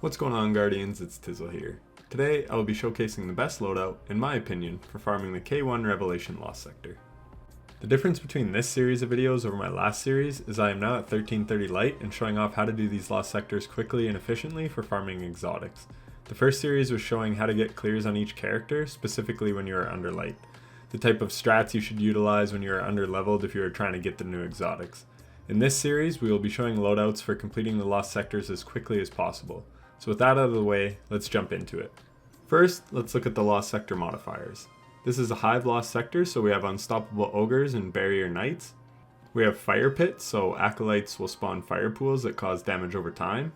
What's going on, Guardians? It's Tizzle here. Today I will be showcasing the best loadout, in my opinion, for farming the K1 Revelation Lost Sector. The difference between this series of videos over my last series is I am now at 1330 light and showing off how to do these lost sectors quickly and efficiently for farming exotics. The first series was showing how to get clears on each character, specifically when you are under light. The type of strats you should utilize when you are under leveled if you are trying to get the new exotics. In this series we will be showing loadouts for completing the lost sectors as quickly as possible. So with that out of the way, let's jump into it. First, let's look at the lost sector modifiers. This is a hive lost sector, so we have unstoppable ogres and barrier knights. We have fire pit, so acolytes will spawn fire pools that cause damage over time.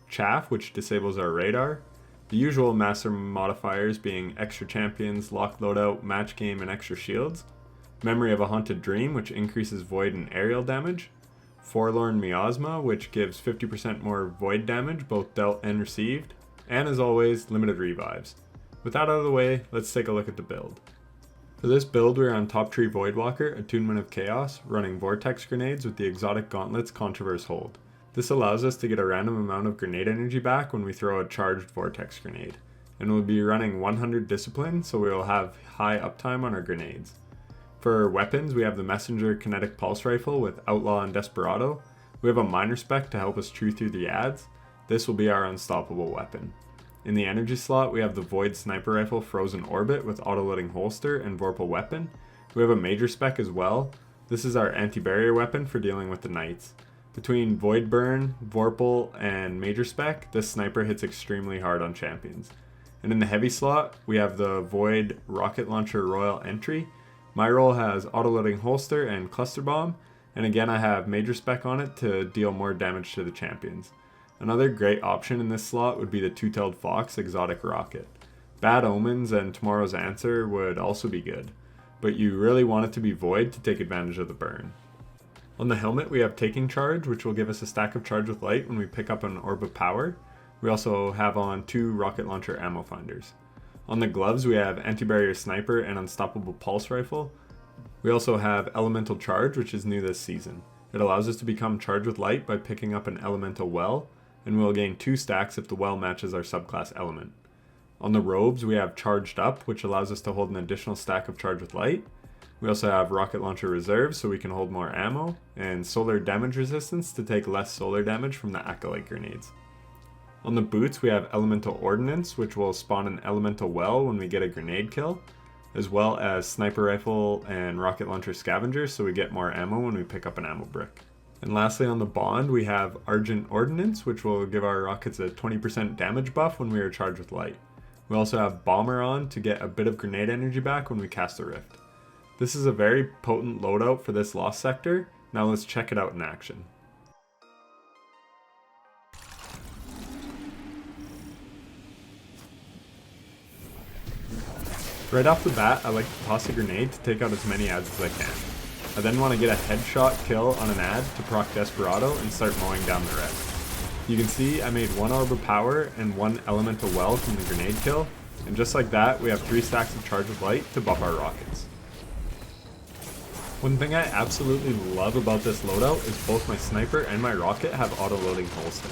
Chaff, which disables our radar. The usual master modifiers being extra champions, locked loadout, match game, and extra shields. Memory of a haunted dream, which increases void and aerial damage. Forlorn Miasma, which gives 50% more void damage, both dealt and received. And as always, limited revives. With that out of the way, let's take a look at the build. For this build, we're on Top Tree Voidwalker, Attunement of Chaos, running Vortex Grenades with the exotic gauntlets Controverse Hold. This allows us to get a random amount of grenade energy back when we throw a charged Vortex Grenade. And we'll be running 100 Discipline, so we will have high uptime on our grenades. For weapons, we have the Messenger Kinetic Pulse Rifle with Outlaw and Desperado. We have a Miner Spec to help us chew through the ads. This will be our unstoppable weapon. In the energy slot, we have the Void Sniper Rifle Frozen Orbit with Autoloading Holster and Vorpal Weapon. We have a Major Spec as well. This is our anti-barrier weapon for dealing with the Knights. Between Void Burn, Vorpal, and Major Spec, this sniper hits extremely hard on champions. And in the heavy slot, we have the Void Rocket Launcher Royal Entry. My role has Autoloading Holster and Cluster Bomb, and again I have Major Spec on it to deal more damage to the champions. Another great option in this slot would be the Two-Tailed Fox Exotic Rocket. Bad Omens and Tomorrow's Answer would also be good, but you really want it to be Void to take advantage of the burn. On the helmet we have Taking Charge, which will give us a stack of Charge with Light when we pick up an Orb of Power. We also have on 2 Rocket Launcher Ammo Finders. On the gloves we have Anti-Barrier Sniper and Unstoppable Pulse Rifle. We also have Elemental Charge, which is new this season. It allows us to become Charged with Light by picking up an Elemental Well, and we'll gain 2 stacks if the well matches our subclass element. On the robes we have Charged Up, which allows us to hold an additional stack of Charge with Light. We also have Rocket Launcher Reserve so we can hold more ammo, and Solar Damage Resistance to take less solar damage from the Acolyte grenades. On the boots we have Elemental Ordnance, which will spawn an Elemental Well when we get a grenade kill, as well as Sniper Rifle and Rocket Launcher Scavenger so we get more ammo when we pick up an ammo brick. And lastly on the bond we have Argent Ordnance, which will give our rockets a 20% damage buff when we are charged with light. We also have Bomber on to get a bit of grenade energy back when we cast a rift. This is a very potent loadout for this lost sector. Now let's check it out in action. Right off the bat, I like to toss a grenade to take out as many ads as I can. I then want to get a headshot kill on an ad to proc Desperado and start mowing down the rest. You can see I made 1 Orb of Power and 1 Elemental Well from the grenade kill, and just like that we have 3 stacks of Charge with Light to buff our rockets. One thing I absolutely love about this loadout is both my sniper and my rocket have auto-loading holster.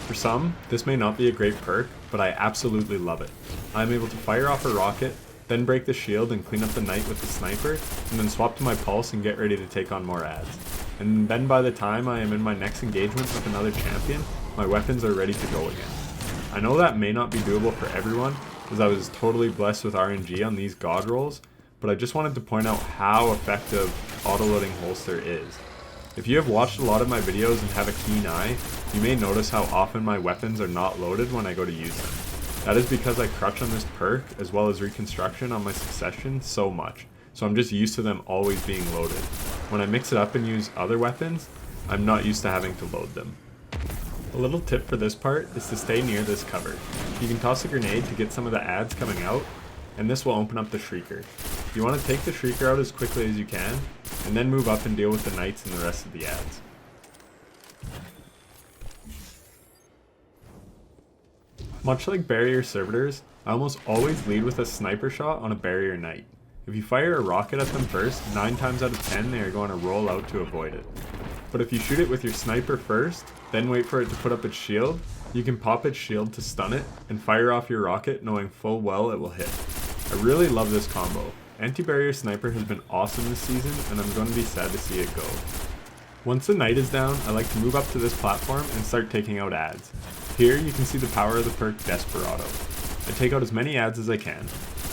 For some, this may not be a great perk, but I absolutely love it. I'm able to fire off a rocket, then break the shield and clean up the knight with the sniper, and then swap to my pulse and get ready to take on more ads. And then by the time I am in my next engagement with another champion, my weapons are ready to go again. I know that may not be doable for everyone, as I was totally blessed with RNG on these god rolls, but I just wanted to point out how effective autoloading holster is. If you have watched a lot of my videos and have a keen eye, you may notice how often my weapons are not loaded when I go to use them. That is because I crutch on this perk as well as reconstruction on my succession so much, so I'm just used to them always being loaded. When I mix it up and use other weapons, I'm not used to having to load them. A little tip for this part is to stay near this cover. You can toss a grenade to get some of the ads coming out, and this will open up the Shrieker. You want to take the Shrieker out as quickly as you can, and then move up and deal with the Knights and the rest of the ads. Much like barrier servitors, I almost always lead with a sniper shot on a barrier knight. If you fire a rocket at them first, 9 times out of 10 they are going to roll out to avoid it. But if you shoot it with your sniper first, then wait for it to put up its shield, You can pop its shield to stun it, and fire off your rocket knowing full well it will hit. I really love this combo. Anti-barrier sniper has been awesome this season, and I'm going to be sad to see it go. Once the knight is down, I like to move up to this platform and start taking out adds. Here you can see the power of the perk Desperado. I take out as many adds as I can.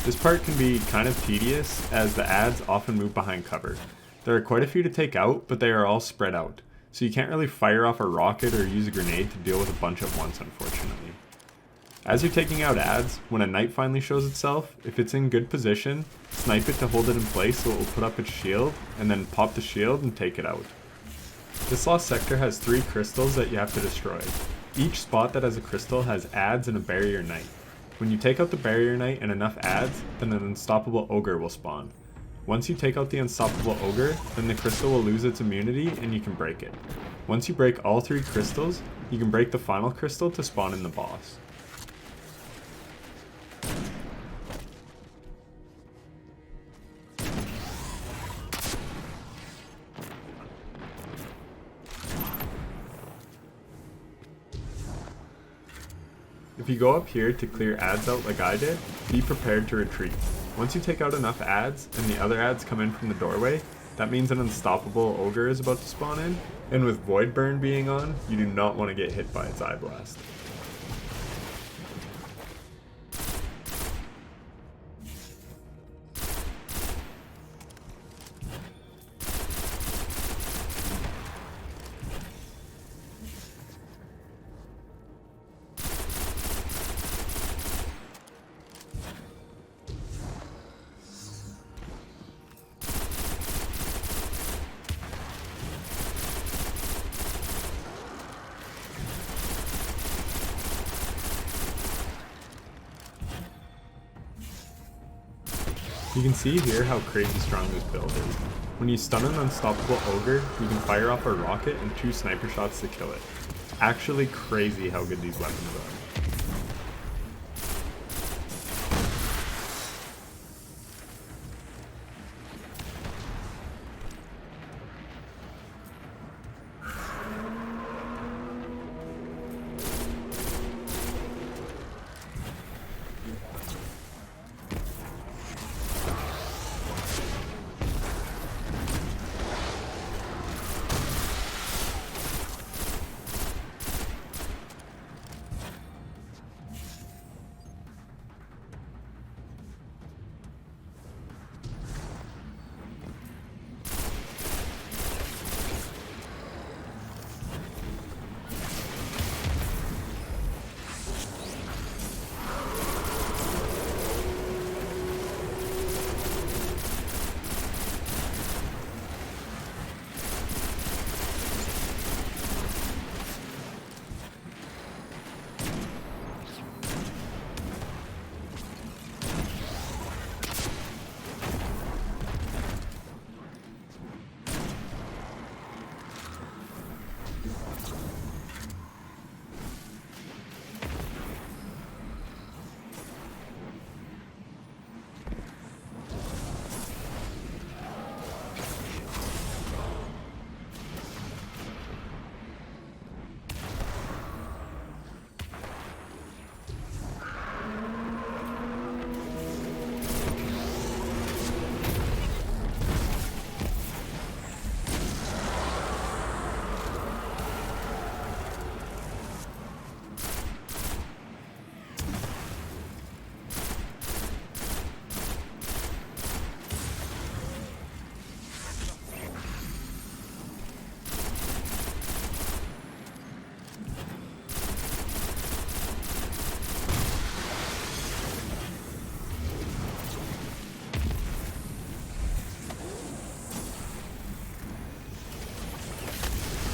This part can be kind of tedious, as the adds often move behind cover. There are quite a few to take out, but they are all spread out, so you can't really fire off a rocket or use a grenade to deal with a bunch at once, unfortunately. As you're taking out adds, when a knight finally shows itself, if it's in good position, snipe it to hold it in place so it will put up its shield, and then pop the shield and take it out. This lost sector has 3 crystals that you have to destroy. Each spot that has a crystal has adds and a barrier knight. When you take out the barrier knight and enough adds, then an unstoppable ogre will spawn. Once you take out the unstoppable ogre, then the crystal will lose its immunity and you can break it. Once you break all 3 crystals, you can break the final crystal to spawn in the boss. If you go up here to clear adds out like I did, be prepared to retreat. Once you take out enough adds, and the other adds come in from the doorway, that means an unstoppable ogre is about to spawn in, and with Void Burn being on, you do not want to get hit by its eye blast. You can see here how crazy strong this build is. When you stun an unstoppable ogre, you can fire off a rocket and 2 sniper shots to kill it. Actually crazy how good these weapons are.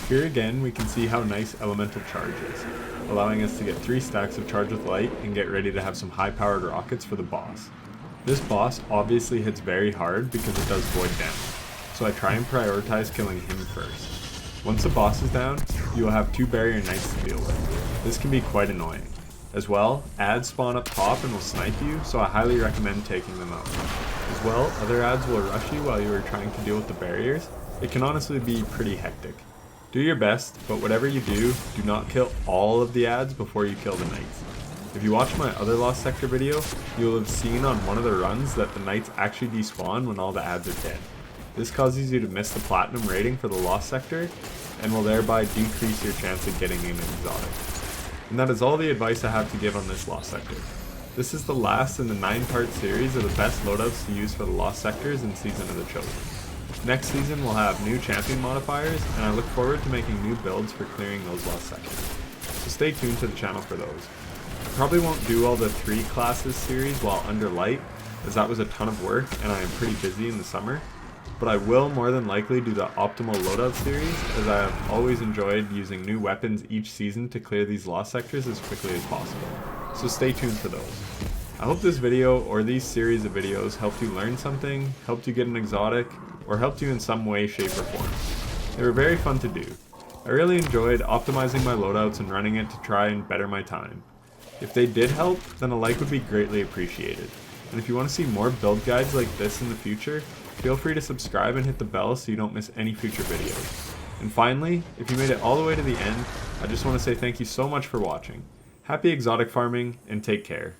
Here again we can see how nice Elemental Charge is, allowing us to get 3 stacks of Charge with Light and get ready to have some high powered rockets for the boss. This boss obviously hits very hard because it does void damage, so I try and prioritize killing him first. Once the boss is down, you will have 2 barrier knights to deal with. This can be quite annoying. As well, adds spawn up top and will snipe you, so I highly recommend taking them out. As well, other adds will rush you while you are trying to deal with the barriers. It can honestly be pretty hectic. Do your best, but whatever you do not kill all of the ads before you kill the knights. If you watch my other Lost Sector video, you will have seen on one of the runs that the knights actually despawn when all the ads are dead. This causes you to miss the platinum rating for the Lost Sector, and will thereby decrease your chance of getting an exotic. And that is all the advice I have to give on this Lost Sector. This is the last in the 9-part series of the best loadouts to use for the Lost Sectors in Season of the Chosen. Next season we'll have new champion modifiers, and I look forward to making new builds for clearing those Lost Sectors. So stay tuned to the channel for those. I probably won't do all the 3 classes series while under light, as that was a ton of work and I am pretty busy in the summer, but I will more than likely do the optimal loadout series, as I have always enjoyed using new weapons each season to clear these Lost Sectors as quickly as possible. So stay tuned for those. I hope this video or these series of videos helped you learn something, helped you get an exotic, or helped you in some way, shape, or form. They were very fun to do. I really enjoyed optimizing my loadouts and running it to try and better my time. If they did help, then a like would be greatly appreciated. And if you want to see more build guides like this in the future, feel free to subscribe and hit the bell so you don't miss any future videos. And finally, if you made it all the way to the end, I just want to say thank you so much for watching. Happy exotic farming, and take care.